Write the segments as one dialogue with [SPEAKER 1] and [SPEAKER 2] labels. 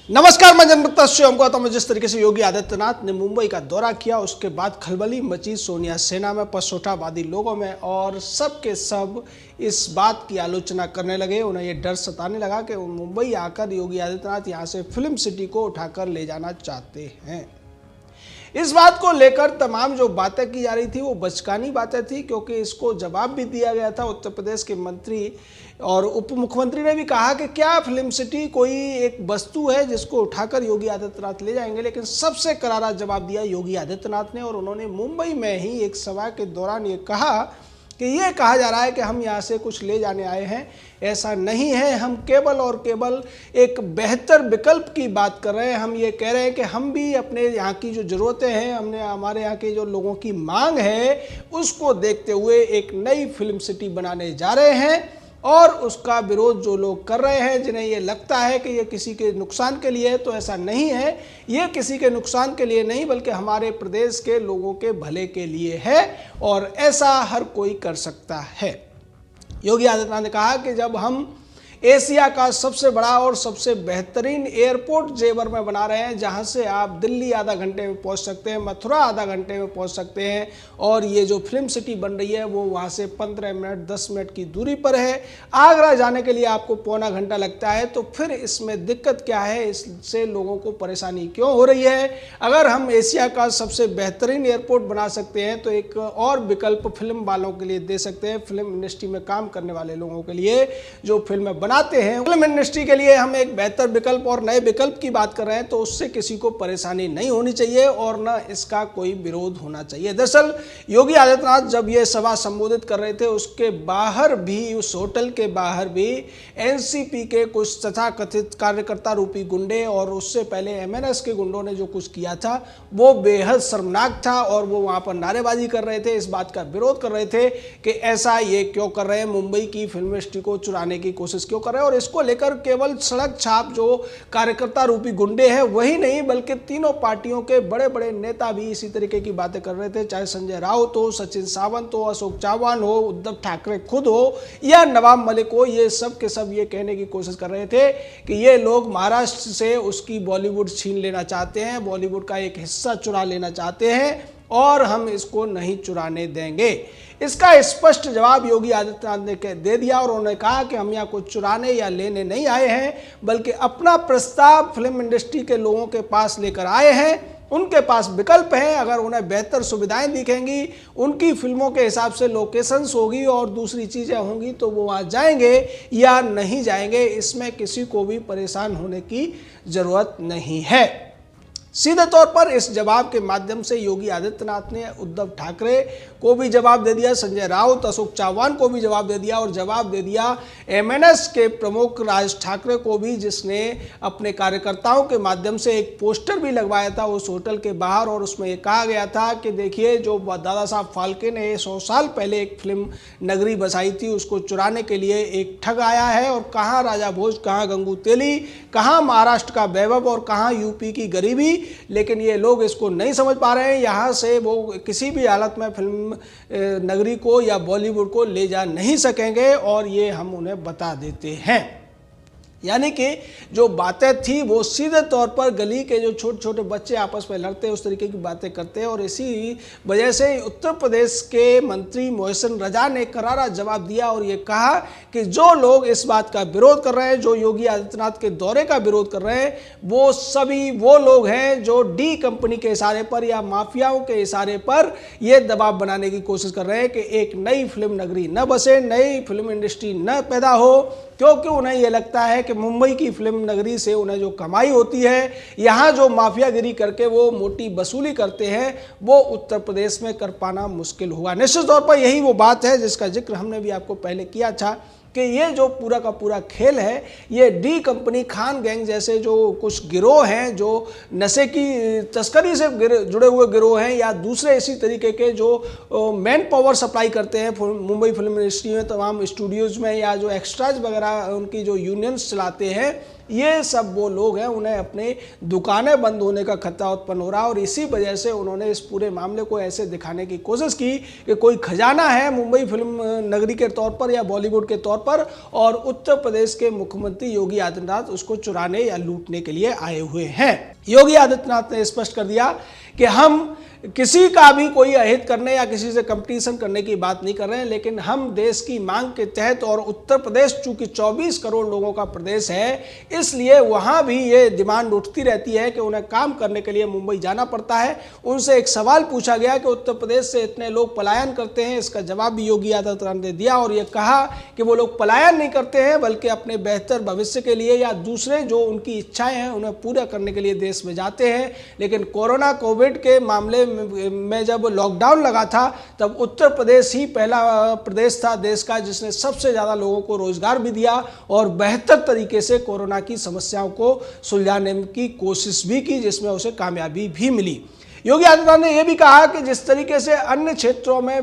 [SPEAKER 1] नमस्कार, मैं जनता शिवम को हूं। जिस तरीके से योगी आदित्यनाथ ने मुंबई का दौरा किया उसके बाद खलबली मची सोनिया सेना में, पसोठावादी लोगों में, और सब के सब इस बात की आलोचना करने लगे। उन्हें यह डर सताने लगा कि मुंबई आकर योगी आदित्यनाथ यहां से फिल्म सिटी को उठाकर ले जाना चाहते हैं। इस बात को लेकर तमाम जो बातें की जा रही थी वो बचकानी बातें थी, क्योंकि इसको जवाब भी दिया गया था। उत्तर प्रदेश के मंत्री और उप मुख्यमंत्री ने भी कहा कि क्या फिल्म सिटी कोई एक वस्तु है जिसको उठाकर योगी आदित्यनाथ ले जाएंगे, लेकिन सबसे करारा जवाब दिया योगी आदित्यनाथ ने। और उन्होंने मुंबई में ही एक सभा के दौरान ये कहा कि ये कहा जा रहा है कि हम यहाँ से कुछ ले जाने आए हैं, ऐसा नहीं है। हम केवल और केवल एक बेहतर विकल्प की बात कर रहे हैं। हम ये कह रहे हैं कि हम भी अपने यहाँ की जो ज़रूरतें हैं, हमारे यहाँ के जो लोगों की मांग है, उसको देखते हुए एक नई फिल्म सिटी बनाने जा रहे हैं। और उसका विरोध जो लोग कर रहे हैं, जिन्हें ये लगता है कि ये किसी के नुकसान के लिए है, तो ऐसा नहीं है। ये किसी के नुकसान के लिए नहीं, बल्कि हमारे प्रदेश के लोगों के भले के लिए है, और ऐसा हर कोई कर सकता है। योगी आदित्यनाथ ने कहा कि जब हम एशिया का सबसे बड़ा और सबसे बेहतरीन एयरपोर्ट जेवर में बना रहे हैं, जहां से आप दिल्ली आधा घंटे में पहुंच सकते हैं, मथुरा आधा घंटे में पहुंच सकते हैं, और ये जो फिल्म सिटी बन रही है वो वहां से 15 मिनट 10 मिनट की दूरी पर है। आगरा जाने के लिए आपको पौना घंटा लगता है, तो फिर इसमें दिक्कत क्या है? इससे लोगों को परेशानी क्यों हो रही है? अगर हम एशिया का सबसे बेहतरीन एयरपोर्ट बना सकते हैं तो एक और विकल्प फिल्म वालों के लिए दे सकते हैं, फिल्म इंडस्ट्री में काम करने वाले लोगों के लिए जो फिल्में बनाते हैं। फिल्म इंडस्ट्री के लिए हम एक बेहतर विकल्प और नए विकल्प की बात कर रहे हैं, तो उससे किसी को परेशानी नहीं होनी चाहिए और न इसका कोई विरोध होना चाहिए। दरअसल योगी आदित्यनाथ जब ये सभा संबोधित कर रहे थे, उसके बाहर भी, उस होटल के बाहर भी एनसीपी के कुछ तथाकथित कार्यकर्ता रूपी गुंडे और उससे पहले एमएनएस के गुंडों ने जो कुछ किया था वो बेहद शर्मनाक था। और वो वहां पर नारेबाजी कर रहे थे, इस बात का विरोध कर रहे थे कि ऐसा ये क्यों कर रहे हैं, मुंबई की फिल्म इंडस्ट्री को चुराने की कोशिश क्यों कर रहे हैं। और इसको लेकर केवल सड़क छाप जो कार्यकर्ता रूपी गुंडे हैं वही नहीं, बल्कि तीनों पार्टियों के बड़े बड़े नेता भी इसी तरीके की बातें कर रहे थे। चाहे संजय राउत हो, सचिन सावंत हो, अशोक चव्हाण हो, उद्धव ठाकरे खुद हो या नवाब मलिक हो, ये सब के सब ये कहने की कोशिश कर रहे थे कि ये लोग महाराष्ट्र से उसकी बॉलीवुड छीन लेना चाहते हैं, बॉलीवुड का एक हिस्सा चुरा लेना चाहते हैं, और हम इसको नहीं चुराने देंगे। इसका स्पष्ट जवाब योगी आदित्यनाथ ने दे दिया और उन्होंने कहा कि हम यहाँ कुछ चुराने या लेने नहीं आए हैं, बल्कि अपना प्रस्ताव फिल्म इंडस्ट्री के लोगों के पास लेकर आए हैं। उनके पास विकल्प हैं, अगर उन्हें बेहतर सुविधाएं दिखेंगी, उनकी फिल्मों के हिसाब से लोकेशंस होगी और दूसरी चीज़ें होंगी, तो वो वहाँ जाएंगे या नहीं जाएंगे, इसमें किसी को भी परेशान होने की ज़रूरत नहीं है। सीधे तौर पर इस जवाब के माध्यम से योगी आदित्यनाथ ने उद्धव ठाकरे को भी जवाब दे दिया, संजय राउत, अशोक चव्हाण को भी जवाब दे दिया, और जवाब दे दिया एमएनएस के प्रमुख राज ठाकरे को भी, जिसने अपने कार्यकर्ताओं के माध्यम से एक पोस्टर भी लगवाया था उस होटल के बाहर, और उसमें ये कहा गया था कि देखिए, जो दादा साहब फाल्के ने 100 साल पहले एक फिल्म नगरी बसाई थी, उसको चुराने के लिए एक ठग आया है, और कहाँ राजा भोज, कहाँ गंगू तेली, कहाँ महाराष्ट्र का वैभव और कहाँ यूपी की गरीबी। लेकिन ये लोग इसको नहीं समझ पा रहे हैं। यहाँ से वो किसी भी हालत में फिल्म नगरी को या बॉलीवुड को ले जा नहीं सकेंगे, और ये हम उन्हें बता देते हैं। यानी कि जो बातें थी वो सीधे तौर पर गली के जो छोटे छोटे बच्चे आपस में लड़ते हैं उस तरीके की बातें करते हैं, और इसी वजह से उत्तर प्रदेश के मंत्री मोहसिन रजा ने करारा जवाब दिया और ये कहा कि जो लोग इस बात का विरोध कर रहे हैं, जो योगी आदित्यनाथ के दौरे का विरोध कर रहे हैं, वो सभी वो लोग हैं जो डी कंपनी के इशारे पर या माफियाओं के इशारे पर ये दबाव बनाने की कोशिश कर रहे हैं कि एक नई फिल्म नगरी न बसे, नई फिल्म इंडस्ट्री न पैदा हो, क्योंकि उन्हें यह लगता है कि मुंबई की फिल्म नगरी से उन्हें जो कमाई होती है, यहाँ जो माफियागिरी करके वो मोटी वसूली करते हैं, वो उत्तर प्रदेश में कर पाना मुश्किल होगा। निश्चित तौर पर यही वो बात है जिसका जिक्र हमने भी आपको पहले किया था कि ये जो पूरा का पूरा खेल है, ये डी कंपनी, खान गैंग जैसे जो कुछ गिरोह हैं, जो नशे की तस्करी से जुड़े हुए गिरोह हैं, या दूसरे इसी तरीके के जो मैन पावर सप्लाई करते हैं मुंबई फिल्म इंडस्ट्री में, तमाम स्टूडियोज़ में, या जो एक्स्ट्राज वगैरह उनकी जो यूनियंस चलाते हैं, ये सब वो लोग हैं, उन्हें अपने दुकानें बंद होने का खतरा उत्पन्न हो रहा है। और इसी वजह से उन्होंने इस पूरे मामले को ऐसे दिखाने की कोशिश की कि कोई खजाना है मुंबई फिल्म नगरी के तौर पर या बॉलीवुड के तौर पर और उत्तर प्रदेश के मुख्यमंत्री योगी आदित्यनाथ उसको चुराने या लूटने के लिए आए हुए हैं। योगी आदित्यनाथ ने स्पष्ट कर दिया कि हम किसी का भी कोई अहित करने या किसी से कंपटीशन करने की बात नहीं कर रहे हैं, लेकिन हम देश की मांग के तहत, और उत्तर प्रदेश चूंकि 24 करोड़ लोगों का प्रदेश है, इसलिए वहां भी ये डिमांड उठती रहती है कि उन्हें काम करने के लिए मुंबई जाना पड़ता है। उनसे एक सवाल पूछा गया कि उत्तर प्रदेश से इतने लोग पलायन करते हैं, इसका जवाब भी योगी आदित्यनाथ ने दिया और ये कहा कि वो लोग पलायन नहीं करते हैं बल्कि अपने बेहतर भविष्य के लिए या दूसरे जो उनकी इच्छाएं हैं उन्हें पूरा करने के लिए देश में जाते हैं। लेकिन कोविड के मामले में जब लॉकडाउन लगा था तब उत्तर प्रदेश ही पहला प्रदेश था देश का जिसने सबसे ज़्यादा लोगों को रोजगार भी दिया और बेहतर तरीके से कोरोना की समस्याओं को सुलझाने की कोशिश भी की, जिसमें उसे कामयाबी भी मिली। योगी आदित्यनाथ ने यह भी कहा कि जिस तरीके से अन्य क्षेत्रों में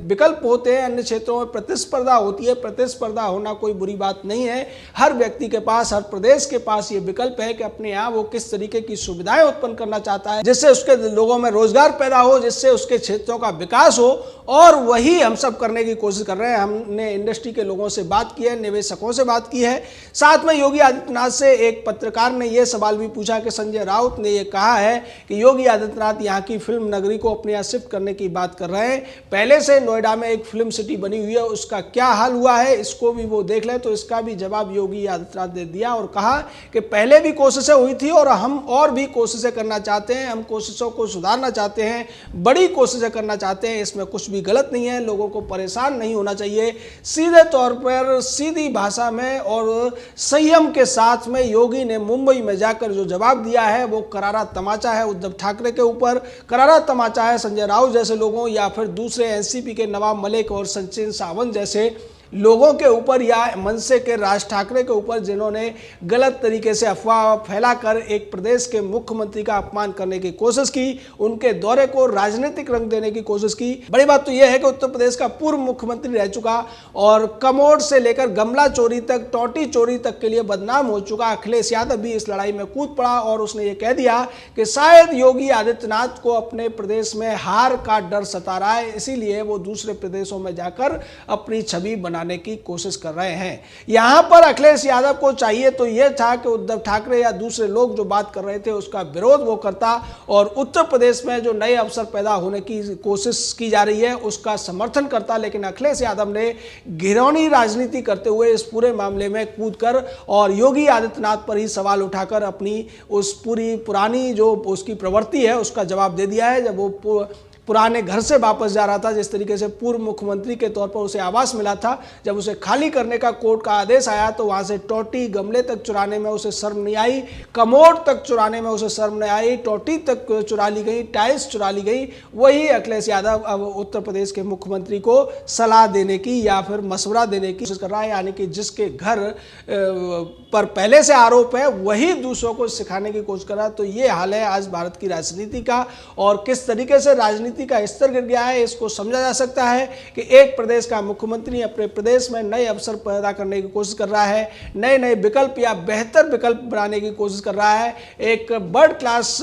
[SPEAKER 1] विकल्प होते हैं, अन्य क्षेत्रों में प्रतिस्पर्धा होती है, प्रतिस्पर्धा होना कोई बुरी बात नहीं है। हर व्यक्ति के पास, हर प्रदेश के पास ये विकल्प है कि अपने यहाँ वो किस तरीके की सुविधाएं उत्पन्न करना चाहता है जिससे उसके लोगों में रोजगार पैदा हो, जिससे उसके क्षेत्रों का विकास हो, और वही हम सब करने की कोशिश कर रहे हैं। हमने इंडस्ट्री के लोगों से बात की है, निवेशकों से बात की है। साथ में योगी आदित्यनाथ से एक पत्रकार ने यह सवाल भी पूछा कि संजय राउत ने यह कहा है कि योगी आदित्यनाथ यहाँ की फिल्म नगरी को अपने यहाँ शिफ्ट करने की बात कर रहे हैं। पहले से नोएडा में एक फिल्म सिटी बनी हुई है, उसका क्या हाल हुआ है इसको भी वो देख ले। तो इसका भी जवाब योगी आदित्यनाथ ने दिया और कहा कि पहले भी कोशिशें हुई थी और हम और भी कोशिशें करना चाहते हैं, हम कोशिशों को सुधारना चाहते हैं, बड़ी कोशिशें करना चाहते हैं, इसमें कुछ भी गलत नहीं है। लोगों को परेशान नहीं होना चाहिए। सीधे तौर पर, सीधी भाषा में और संयम के साथ में योगी ने मुंबई में जाकर जो जवाब दिया है वो करारा तमाचा है उद्धव ठाकरे के ऊपर, करारा तमाचा है संजय राउत जैसे लोगों या फिर दूसरे एनसीपी के नवाब मलिक और सचिन सावंत जैसे लोगों के ऊपर या मनसे के राज ठाकरे के ऊपर, जिन्होंने गलत तरीके से अफवाह फैलाकर एक प्रदेश के मुख्यमंत्री का अपमान करने की कोशिश की, उनके दौरे को राजनीतिक रंग देने की कोशिश की। बड़ी बात तो यह है कि उत्तर प्रदेश का पूर्व मुख्यमंत्री रह चुका और कमोड से लेकर गमला चोरी तक, टोटी चोरी तक के लिए बदनाम हो चुका अखिलेश यादव भी इस लड़ाई में कूद पड़ा और उसने ये कह दिया कि शायद योगी आदित्यनाथ को अपने प्रदेश में हार का डर सता रहा है, इसीलिए वो दूसरे प्रदेशों में जाकर अपनी छवि बनाने की कोशिश कर रहे हैं। यहां पर अखिलेश यादव को चाहिए तो यह था कि उद्धव ठाकरे या दूसरे लोग जो बात कर रहे थे उसका विरोध वो करता और उत्तर प्रदेश में जो नए अवसर पैदा होने की कोशिश की जा रही है उसका समर्थन करता। लेकिन अखिलेश यादव ने घिरौनी राजनीति करते हुए इस पूरे मामले में कूदकर और योगी आदित्यनाथ पर ही सवाल उठाकर अपनी उस पूरी पुरानी जो उसकी प्रवृत्ति है उसका जवाब दे दिया है। जब वो पुराने घर से वापस जा रहा था, जिस तरीके से पूर्व मुख्यमंत्री के तौर पर उसे आवास मिला था, जब उसे खाली करने का कोर्ट का आदेश आया तो वहां से टोटी गमले तक चुराने में उसे शर्म नहीं आई, कमोड तक चुराने में उसे शर्म नहीं आई, टोटी तक चुरा ली गई, टाइल्स चुरा ली गई। वही अखिलेश यादव अब उत्तर प्रदेश के मुख्यमंत्री को सलाह देने की या फिर मशवरा देने की कोशिश कर रहा है, यानी कि जिसके घर पर पहले से आरोप है वही दूसरों को सिखाने की कोशिश कर रहा है। तो ये हाल है आज भारत की राजनीति का और किस तरीके से राजनीति का स्तर गिर गया है इसको समझा जा सकता है कि एक प्रदेश का मुख्यमंत्री अपने प्रदेश में नए अवसर पैदा करने की कोशिश कर रहा है, नए नए विकल्प या बेहतर विकल्प बनाने की कोशिश कर रहा है, एक वर्ल्ड क्लास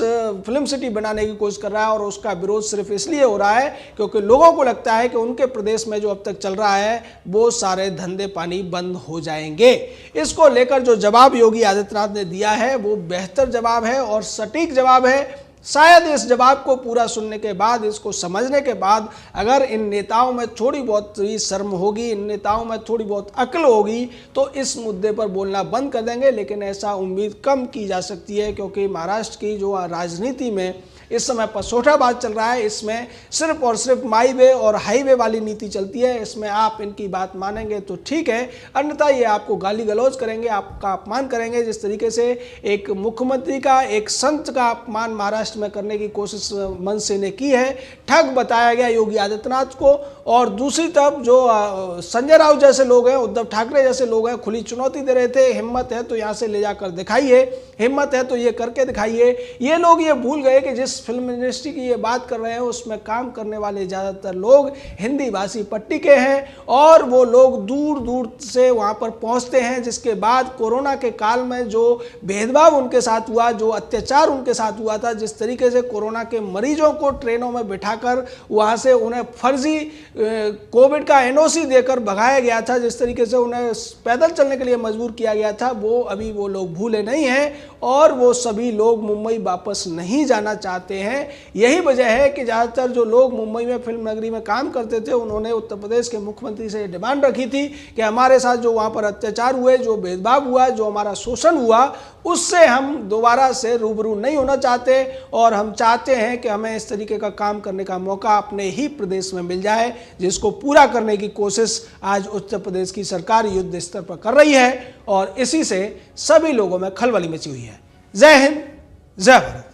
[SPEAKER 1] फिल्म सिटी बनाने की कोशिश कर रहा है और उसका विरोध सिर्फ इसलिए हो रहा है क्योंकि लोगों को लगता है कि उनके प्रदेश में जो अब तक चल रहा है वो सारे धंधे पानी बंद हो जाएंगे। इसको लेकर जो जवाब योगी आदित्यनाथ ने दिया है वो बेहतर जवाब है और सटीक जवाब है। शायद इस जवाब को पूरा सुनने के बाद, इसको समझने के बाद अगर इन नेताओं में थोड़ी बहुत ही शर्म होगी, इन नेताओं में थोड़ी बहुत अक्ल होगी तो इस मुद्दे पर बोलना बंद कर देंगे। लेकिन ऐसा उम्मीद कम की जा सकती है क्योंकि महाराष्ट्र की जो राजनीति में इस समय पसौठाबाज चल रहा है, इसमें सिर्फ और सिर्फ माई वे और हाईवे वाली नीति चलती है। इसमें आप इनकी बात मानेंगे तो ठीक है, अन्यथा ये आपको गाली गलौज करेंगे, आपका अपमान करेंगे। जिस तरीके से एक मुख्यमंत्री का, एक संत का अपमान महाराष्ट्र में करने की कोशिश मनसे ने की है, ठग बताया गया योगी आदित्यनाथ को। और दूसरी तरफ जो संजय राउत जैसे लोग हैं, उद्धव ठाकरे जैसे लोग हैं, खुली चुनौती दे रहे थे, हिम्मत है तो यहाँ से ले जाकर दिखाइए, हिम्मत है तो ये करके दिखाइए। ये लोग ये भूल गए कि जिस फिल्म इंडस्ट्री की ये बात कर रहे हैं उसमें काम करने वाले ज़्यादातर लोग हिंदी भाषी पट्टी के हैं और वो लोग दूर दूर से वहाँ पर पहुँचते हैं। जिसके बाद कोरोना के काल में जो भेदभाव उनके साथ हुआ, जो अत्याचार उनके साथ हुआ था, जिस तरीके से कोरोना के मरीजों को ट्रेनों में बिठाकर वहाँ से उन्हें फर्जी कोविड का एनओसी देकर भगाया गया था, जिस तरीके से उन्हें पैदल चलने के लिए मजबूर किया गया था, वो अभी वो लोग भूले नहीं हैं और वो सभी लोग मुंबई वापस नहीं जाना चाहते हैं। यही वजह है कि ज़्यादातर जो लोग मुंबई में फिल्म नगरी में काम करते थे उन्होंने उत्तर प्रदेश के मुख्यमंत्री से ये डिमांड रखी थी कि हमारे साथ जो वहाँ पर अत्याचार हुए, जो भेदभाव हुआ, जो हमारा शोषण हुआ, उससे हम दोबारा से रूबरू नहीं होना चाहते और हम चाहते हैं कि हमें इस तरीके का काम करने का मौका अपने ही प्रदेश में मिल जाए, जिसको पूरा करने की कोशिश आज उत्तर प्रदेश की सरकार युद्ध स्तर पर कर रही है और इसी से सभी लोगों में खलबली मची हुई है। जय हिंद, जय भारत।